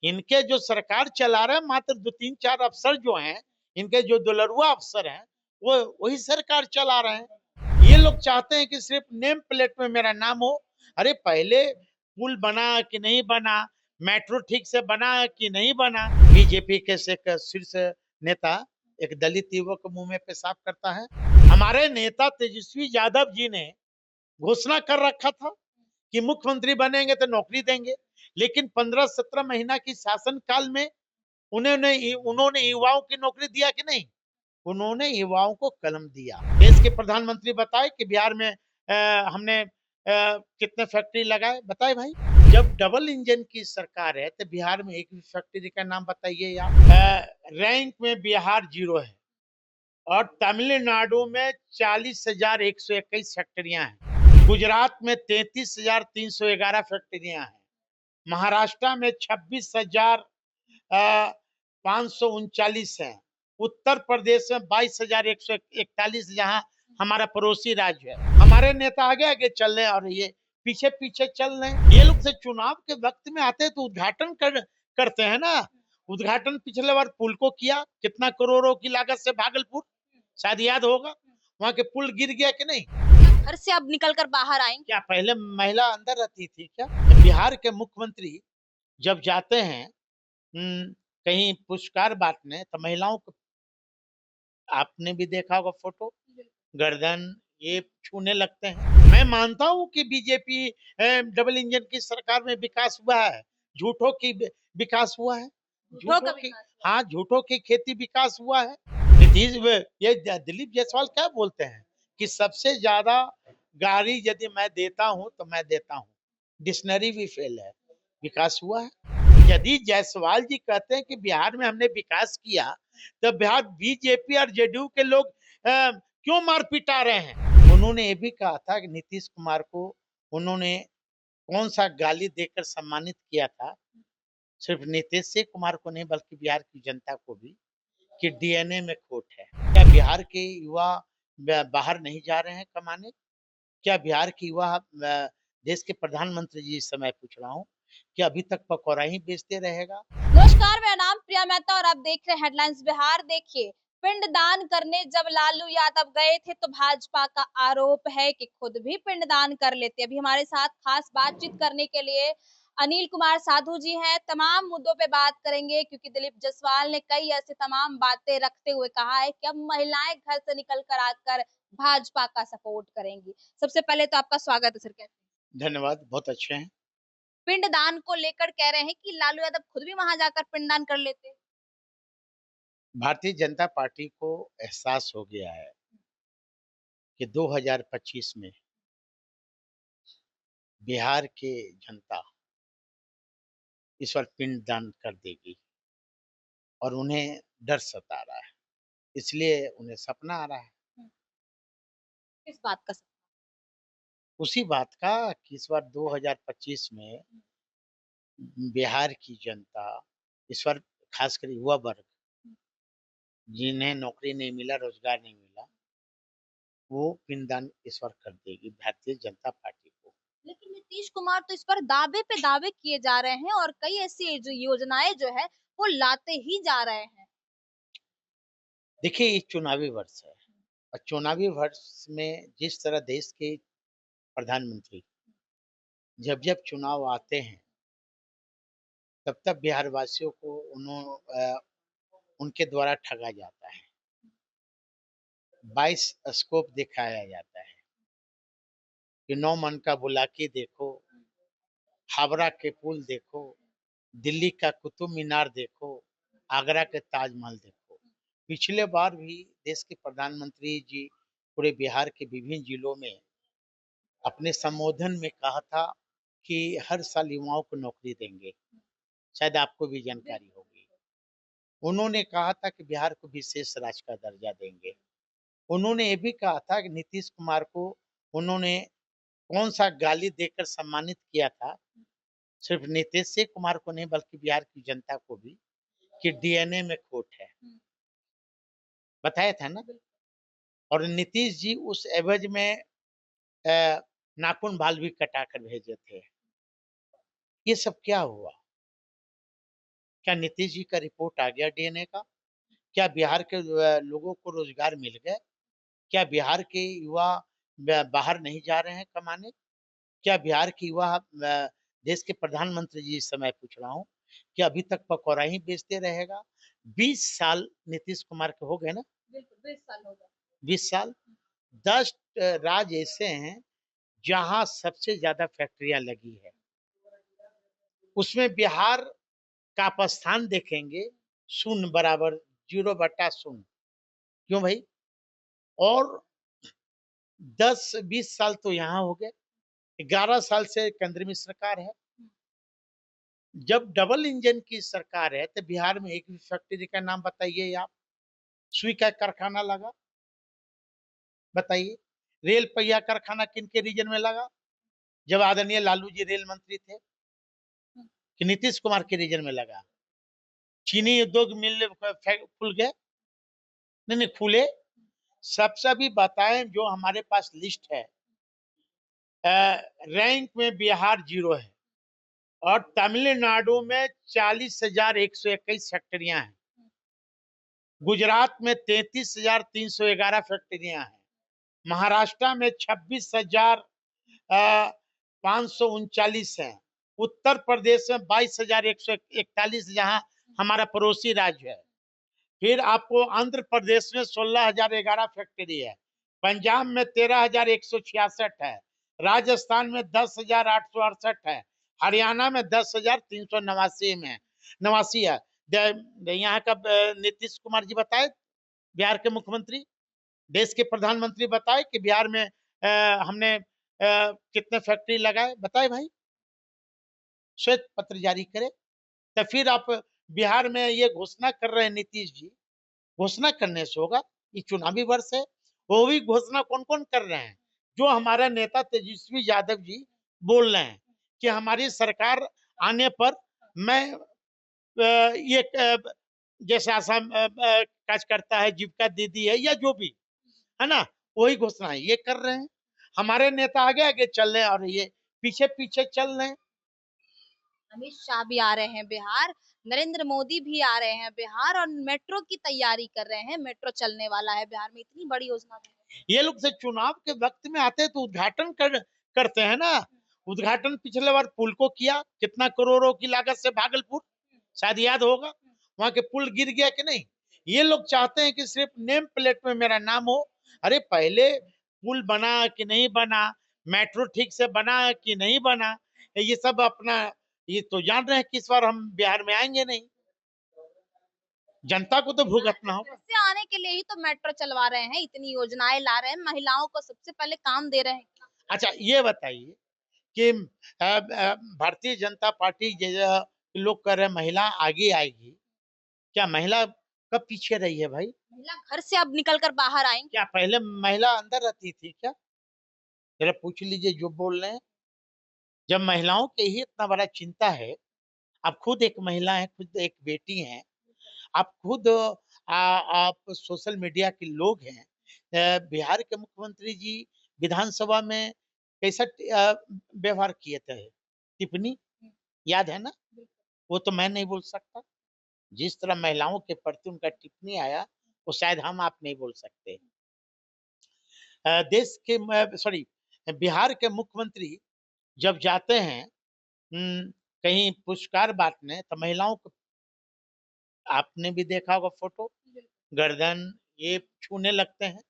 इनके जो सरकार चला रहे हैं मात्र 2-3-4 अफसर जो हैं, इनके जो दुलरुआ अफसर हैं, वो वही सरकार चला रहे हैं। ये लोग चाहते हैं कि सिर्फ नेम प्लेट में मेरा नाम हो। अरे पहले पुल बना कि नहीं बना, मेट्रो ठीक से बना कि नहीं बना। बीजेपी के से एक शीर्ष नेता एक दलित युवक के मुंह में पेशाब करता है। हमारे नेता तेजस्वी यादव जी ने घोषणा कर रखा था कि मुख्यमंत्री बनेंगे तो नौकरी देंगे, लेकिन 15-17 महीना की शासन काल में उन्होंने उन्होंने युवाओं की नौकरी दिया कि नहीं? उन्होंने युवाओं को कलम दिया। देश के प्रधानमंत्री बताए कि बिहार में हमने कितने फैक्ट्री लगाए, बताए भाई। जब डबल इंजन की सरकार है तो बिहार में एक भी फैक्ट्री का नाम बताइए आप। रैंक में बिहार जीरो है और तमिलनाडु में 40,121 फैक्ट्रियां हैं। गुजरात में 33,311 फैक्ट्रियां हैं। महाराष्ट्र में 26,539 है। उत्तर प्रदेश में 22,141, जहां हमारा पड़ोसी राज्य है। हमारे नेता आगे आगे चल रहे हैं और ये पीछे पीछे चल रहे हैं। ये लोग से चुनाव के वक्त में आते हैं तो उद्घाटन करते हैं ना। उद्घाटन पिछले बार पुल को किया, कितना करोड़ों की लागत से, भागलपुर, शायद याद होगा। वहां के पुल गिर गया कि नहीं? घर से अब निकल कर बाहर आएंगे। क्या पहले महिला अंदर रहती थी क्या? बिहार के मुख्यमंत्री जब जाते हैं कहीं पुरस्कार बांटने तो महिलाओं को, आपने भी देखा होगा फोटो, गर्दन ये छूने लगते हैं। मैं मानता हूं कि बीजेपी डबल इंजन की सरकार में विकास हुआ है, झूठों की विकास हुआ है, झूठों का झूठों की, विकास। हाँ झूठों की खेती विकास हुआ है। नीतीश ये दिलीप जायसवाल क्या बोलते हैं कि सबसे ज्यादा गाड़ी यदि मैं देता हूं तो मैं देता हूं, डिक्शनरी भी फेल है, विकास हुआ है। यदि जायसवाल जी कहते हैं कि बिहार में हमने विकास किया तो बिहार बीजेपी और जेडीयू के लोग क्यों मार पिटा रहे हैं? उन्होंने ये भी कहा था कि नीतीश कुमार को उन्होंने कौन सा गाली देकर सम्मानित किया था, सिर्फ नीतीश कुमार को नहीं बल्कि बिहार की जनता को भी, कि डीएनए में खोट है। क्या बिहार के युवा बाहर नहीं जा रहे हैं कमाने? क्या बिहार के युवा देश के प्रधानमंत्री जी इस समय पूछ रहा हूँ कि अभी तक पकौड़ा ही बेचते रहेगा? नमस्कार, मेरा नाम प्रिया मेहता और आप देख रहे हैं हेडलाइंस बिहार। देखिए, पिंडदान करने जब लालू यादव गए थे तो भाजपा का आरोप है कि खुद भी पिंडदान कर लेते। अभी हमारे साथ खास बातचीत करने के लिए अनिल कुमार साधु जी हैं। तमाम मुद्दों पे बात करेंगे क्योंकि दिलीप जायसवाल ने कई ऐसे तमाम बातें रखते हुए कहा है कि अब महिलाएं घर से निकल कर आकर भाजपा का सपोर्ट करेंगी। सबसे पहले तो आपका स्वागत है सर। कैसे? धन्यवाद, बहुत अच्छे हैं। पिंडदान को लेकर कह रहे हैं कि लालू यादव खुद भी वहां जाकर पिंडदान कर लेते। भारतीय जनता पार्टी को एहसास हो गया है कि 2025 में बिहार के जनता इस बार पिंडदान कर देगी और उन्हें डर सता रहा है, इसलिए उन्हें सपना आ रहा है किस बात का? उसी बात का कि इस बार 2025 में बिहार की जनता, इस बार खासकर युवा वर्ग जिन्हें नौकरी नहीं मिला, रोजगार नहीं मिला, वो पिंडदान इस बार कर देगी भारतीय जनता पार्टी को। लेकिन नीतीश कुमार तो इस पर दावे पे दावे किए जा रहे हैं और कई ऐसी जो योजनाएं जो है वो लाते ही जा रहे हैं। देखिए ये चुनावी वर्ष है और चुनावी वर्ष में जिस तरह देश के प्रधानमंत्री जब जब चुनाव आते हैं तब तब बिहार वासियों को उनके द्वारा ठगा जाता है, 22 स्कोप दिखाया जाता है कि 9 मन का बुलाकी देखो, हावड़ा के पुल देखो, दिल्ली का कुतुब मीनार देखो, आगरा के ताजमहल देखो। पिछले बार भी देश के प्रधानमंत्री जी पूरे बिहार के विभिन्न जिलों में अपने संबोधन में कहा था कि हर साल युवाओं को नौकरी देंगे, शायद आपको भी जानकारी होगी। उन्होंने कहा था कि बिहार को विशेष राज्य का दर्जा देंगे। उन्होंने ये भी कहा था कि नीतीश कुमार को उन्होंने कौन सा गाली देकर सम्मानित किया था, सिर्फ नीतीश कुमार को नहीं बल्कि बिहार की जनता को भी, कि डीएनए में खोट है, बताया था ना। और नीतीश जी उस एवज में नाखून बाल भी कटा कर भेजे थे। ये सब क्या हुआ? क्या नीतीश जी का रिपोर्ट आ गया डीएनए का? क्या बिहार के लोगों को रोजगार मिल गए? क्या बिहार के युवा बाहर नहीं जा रहे हैं कमाने? क्या बिहार के युवा देश के प्रधानमंत्री जी इस समय पूछ रहा हूँ, क्या अभी तक पकौड़ा ही बेचते रहेगा? 20 साल नीतीश कुमार के हो गए ना? बिल्कुल 20 साल हो गए। 20 साल। 10 राज्य ऐसे हैं जहां सबसे ज्यादा फैक्ट्रियां लगी है। उसमें बिहार का आप स्थान देखेंगे, शून्य बराबर, 0/0। क्यों भाई? और 10-20 साल तो यहाँ हो गए, 11 साल से केंद्र में सरकार है। जब डबल इंजन की सरकार है तो बिहार में एक भी फैक्ट्री का नाम बताइए आप। सुई का कारखाना लगा, बताइए। रेल पहिया कारखाना किन के रीजन में लगा? जब आदरणीय लालू जी रेल मंत्री थे कि नीतीश कुमार के रीजन में लगा? चीनी उद्योग मिल खुल गए? नहीं नहीं खुले। सबसे भी बताएं, जो हमारे पास लिस्ट है, रैंक में बिहार 0 है और तमिलनाडु में 40,121 फैक्ट्रियां हैं। गुजरात में 33,311 फैक्ट्रियां हैं। महाराष्ट्र में 26,539 है। उत्तर प्रदेश में 22,141, जहां हमारा पड़ोसी राज्य है। फिर आपको आंध्र प्रदेश में 16,011 फैक्ट्री है। पंजाब में 13,166 है। राजस्थान में 10,868 है। हरियाणा में 10,389 में नवासी है। यहाँ का नीतीश कुमार जी बताए, बिहार के मुख्यमंत्री, देश के प्रधानमंत्री बताए कि बिहार में हमने कितने फैक्ट्री लगाए, बताए भाई। श्वेत पत्र जारी करे। तो फिर आप बिहार में ये घोषणा कर रहे हैं नीतीश जी, घोषणा करने से होगा? ये चुनावी वर्ष है। वो भी घोषणा कौन कौन कर रहे हैं? जो हमारा नेता तेजस्वी यादव जी बोल रहे हैं कि हमारी सरकार आने पर मैं ये जैसे आसाम कार्यकर्ता है, जीविका दीदी है, या जो भी है ना, वही घोषणा ये कर रहे हैं। हमारे नेता आगे आगे चल रहे हैं और ये पीछे पीछे चल रहे हैं। अमित शाह भी आ रहे हैं बिहार, नरेंद्र मोदी भी आ रहे हैं बिहार और मेट्रो की तैयारी कर रहे हैं। मेट्रो चलने वाला है बिहार में, इतनी बड़ी योजना दे रहे ये लोग से चुनाव के वक्त में आते हैं तो उद्घाटन करते हैं ना। उद्घाटन पिछले बार पुल को किया, कितना करोड़ों की लागत से, भागलपुर, शायद याद होगा। वहां के पुल गिर गया कि नहीं? ये लोग चाहते हैं कि सिर्फ नेम प्लेट में मेरा नाम हो। अरे पहले पुल बना कि नहीं बना, मेट्रो ठीक से बना कि नहीं बना, ये सब अपना, ये तो जान रहे हैं कि इस बार हम बिहार में आएंगे नहीं। जनता को तो भुगतना हैं। होगा। घर से आने के लिए ही तो मेट्रो चलवा रहे हैं, इतनी योजनाएं ला रहे हैं, महिलाओं को सबसे पहले काम दे रहे हैं। अच्छा ये बताइए कि भारतीय जनता पार्टी जैसा लोग कह रहे हैं महिला आगे आएगी, क्या महिला कब पीछे रही है भाई? महिला घर से अब निकल कर बाहर आएंगी। क्या पहले महिला अंदर रहती थी क्या? जरा पूछ लीजिए जो बोल रहे हैं। जब महिलाओं के ही इतना बड़ा चिंता है, आप खुद एक महिला है, खुद एक बेटी हैं, आप खुद आप सोशल मीडिया के लोग हैं। बिहार के मुख्यमंत्री जी विधानसभा में कैसा व्यवहार किए थे, टिप्पणी याद है ना? वो तो मैं नहीं बोल सकता। जिस तरह महिलाओं के प्रति उनका टिप्पणी आया, वो शायद हम आप नहीं बोल सकते। देश के सॉरी, बिहार के मुख्यमंत्री जब जाते हैं कहीं पुरस्कार बांटने, तो महिलाओं को आपने भी देखा होगा फोटो, गर्दन ये छूने लगते हैं।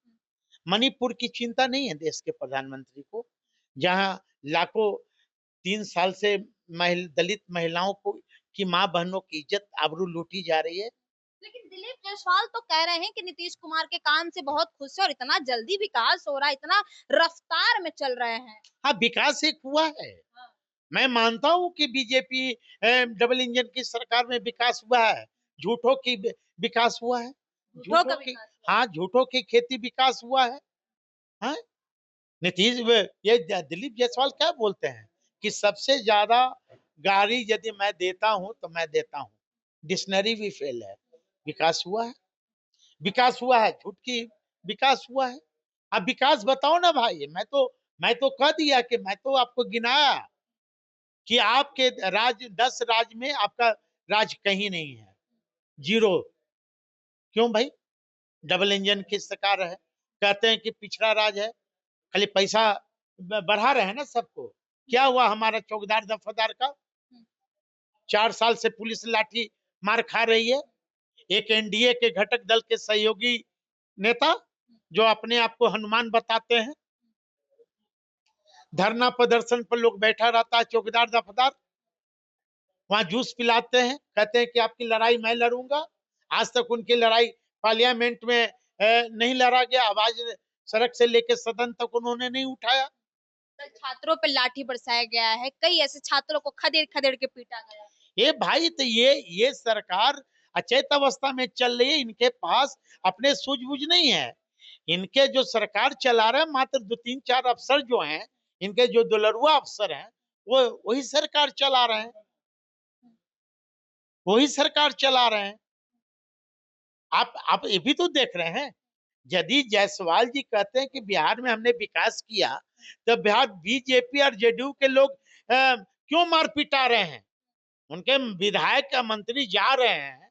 मणिपुर की चिंता नहीं है देश के प्रधानमंत्री को, जहां लाखों 3 साल से दलित महिलाओं को की माँ बहनों की इज्जत आबरू लूटी जा रही है। लेकिन दिलीप जायसवाल तो कह रहे हैं कि नीतीश कुमार के काम से बहुत खुश है और इतना जल्दी विकास हो रहा है, इतना रफ्तार में चल रहे हैं। हाँ विकास एक हुआ है। हाँ। मैं मानता हूँ कि बीजेपी डबल इंजन की सरकार में विकास हुआ है। झूठों की विकास हुआ है। झूठों का झूठों की, विकास हुआ। हाँ झूठों की खेती विकास हुआ है। हाँ नीतीश ये दिलीप जायसवाल क्या बोलते हैं कि सबसे ज्यादा गाड़ी यदि मैं देता हूं तो मैं देता हूं, डिक्शनरी भी फेल है। विकास हुआ है, विकास हुआ है, झूठ की विकास हुआ है। अब विकास बताओ ना भाई। मैं तो कह दिया कि मैं तो आपको गिनाया कि आपके राज्य 10 राज्य में आपका राज कहीं नहीं है, जीरो। क्यों भाई? डबल इंजन की सरकार है, कहते हैं कि पिछड़ा राज है, खाली पैसा बढ़ा रहे हैं ना सबको। क्या हुआ हमारा चौकीदार दफादार का? 4 साल से पुलिस लाठी मार खा रही है। एक एनडीए के घटक दल के सहयोगी नेता जो अपने आप को हनुमान बताते हैं, धरना प्रदर्शन पर लोग बैठा रहता है, चौकीदार दफादार वहां जूस पिलाते हैं, कहते हैं कि आपकी लड़ाई मैं लड़ूंगा। आज तक उनकी लड़ाई पार्लियामेंट में नहीं लड़ा गया, आवाज सड़क से लेकर सदन तक उन्होंने नहीं उठाया। छात्रों पर लाठी बरसाया गया है, कई ऐसे छात्रों को खदेड़ खदेड़ के पीटा गया है। ये भाई तो ये सरकार अचेत अवस्था में चल रही है, इनके पास अपने सूझबूझ नहीं है। इनके जो सरकार चला रहे हैं मात्र 2-3-4 अफसर जो हैं, इनके जो दुलरुआ अफसर हैं, वो वही सरकार चला रहे हैं, वही सरकार चला रहे हैं। आप ये भी तो देख रहे हैं, यदि जायसवाल जी कहते हैं कि बिहार में हमने विकास किया, तो बिहार बीजेपी और जेडीयू के लोग क्यों मार पिटा रहे हैं? उनके विधायक या मंत्री जा रहे हैं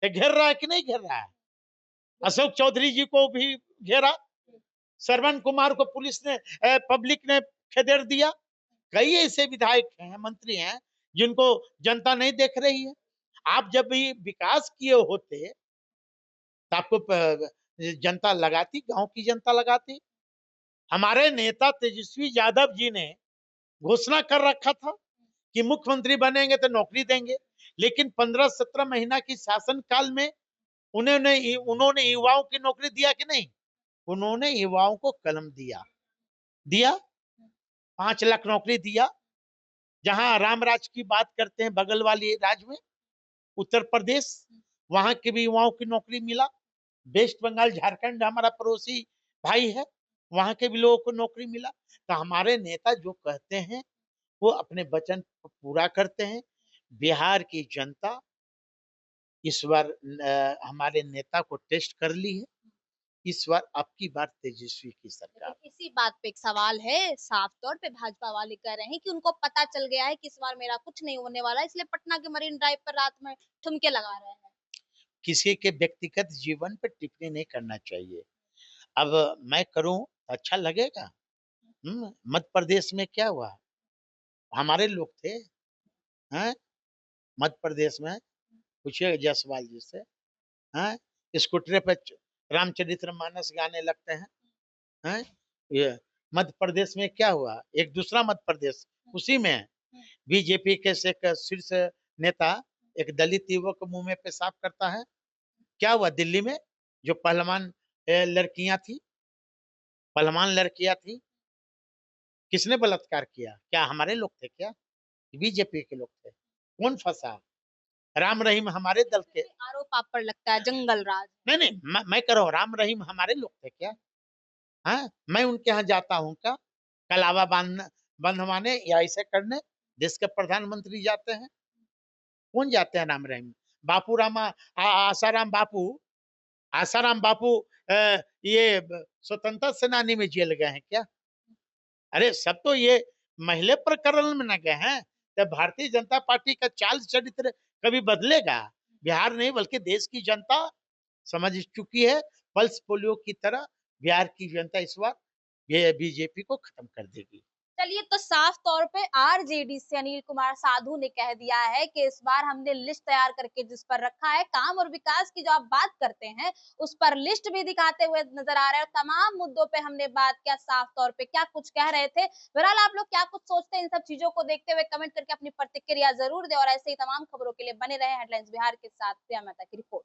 तो घेर रहा है कि नहीं घेर रहा है? अशोक चौधरी जी को भी घेरा, श्रवण कुमार को पुलिस ने पब्लिक ने खदेड़ दिया। कई ऐसे विधायक हैं, मंत्री हैं, जिनको जनता नहीं देख रही है। आप जब भी विकास किए होते तो आपको जनता लगाती, गांव की जनता लगाती। हमारे नेता तेजस्वी यादव जी ने घोषणा कर रखा था कि मुख्यमंत्री बनेंगे तो नौकरी देंगे, लेकिन 15-17 महीना की शासन काल में उन्होंने युवाओं की नौकरी दिया कि नहीं? उन्होंने युवाओं को कलम दिया, दिया 5 लाख नौकरी दिया। जहां रामराज की बात करते हैं, बगल वाली राज्य में उत्तर प्रदेश, वहां के भी युवाओं की नौकरी मिला। वेस्ट बंगाल झारखंड हमारा पड़ोसी भाई है, वहां के भी लोगों को नौकरी मिला। तो हमारे नेता जो कहते हैं वो अपने वचन पूरा करते हैं। बिहार की जनता इस बार हमारे नेता को टेस्ट कर ली है। इस बार आपकी बार तेजस्वी की सरकार। लेकिन इसी बात पे एक सवाल है, साफ तौर पे भाजपा वाले कह रहे हैं कि उनको पता चल गया है कि इस बार मेरा कुछ नहीं होने वाला, इसलिए पटना के मरीन ड्राइव पर रात में ठुमके लगा रहे हैं। किसी के व्यक्तिगत जीवन पर टिप्पणी नहीं करना चाहिए। अब मैं करूं तो अच्छा लगेगा? मध्य प्रदेश में क्या हुआ? हमारे लोग थे, हैं? मध्य प्रदेश में पूछिए जायसवाल जी से, हैं? स्कूटर पे रामचरितमानस गाने लगते हैं, हैं? ये मध्य प्रदेश में क्या हुआ? एक दूसरा मध्य प्रदेश उसी में है। बीजेपी के से एक शीर्ष नेता एक दलित युवक को मुंह में पेशाब करता है। क्या हुआ दिल्ली में? जो पहलवान लड़कियां थी, पहलवान लड़कियां थी, किसने बलात्कार किया? क्या हमारे लोग थे क्या? बीजेपी के लोग थे? कौन फंसा? राम रहीम हमारे दल के? आरोप आप पर लगता है जंगल राज। नहीं नहीं, मैं कह रहा हूँ राम रहीम हमारे लोग थे क्या? हाँ, मैं उनके यहाँ जाता हूँ क्या कलावा बंधवाने या ऐसे करने? देश के प्रधानमंत्री जाते हैं, कौन जाते हैं राम रहीम? बापू रामा आसाराम बापू, आसाराम बापू ये स्वतंत्रता सेनानी में जेल गए हैं क्या? अरे सब तो ये महिला प्रकरण में न गए हैं। तो भारतीय जनता पार्टी का चाल चरित्र कभी बदलेगा? बिहार नहीं बल्कि देश की जनता समझ चुकी है। पल्स पोलियो की तरह बिहार की जनता इस बार ये बीजेपी को खत्म कर देगी। चलिए, तो साफ तौर पे आरजेडी से अनिल कुमार साधु ने कह दिया है कि इस बार हमने लिस्ट तैयार करके जिस पर रखा है, काम और विकास की जो आप बात करते हैं उस पर लिस्ट भी दिखाते हुए नजर आ रहे हैं। तमाम मुद्दों पे हमने बात किया, साफ तौर पे क्या कुछ कह रहे थे। बहरहाल आप लोग क्या कुछ सोचते हैं इन सब चीजों को देखते हुए, कमेंट करके अपनी प्रतिक्रिया जरूर दे और ऐसे ही तमाम खबरों के लिए बने रहे हेडलाइंस बिहार के साथ। प्रिया मेहता की रिपोर्ट।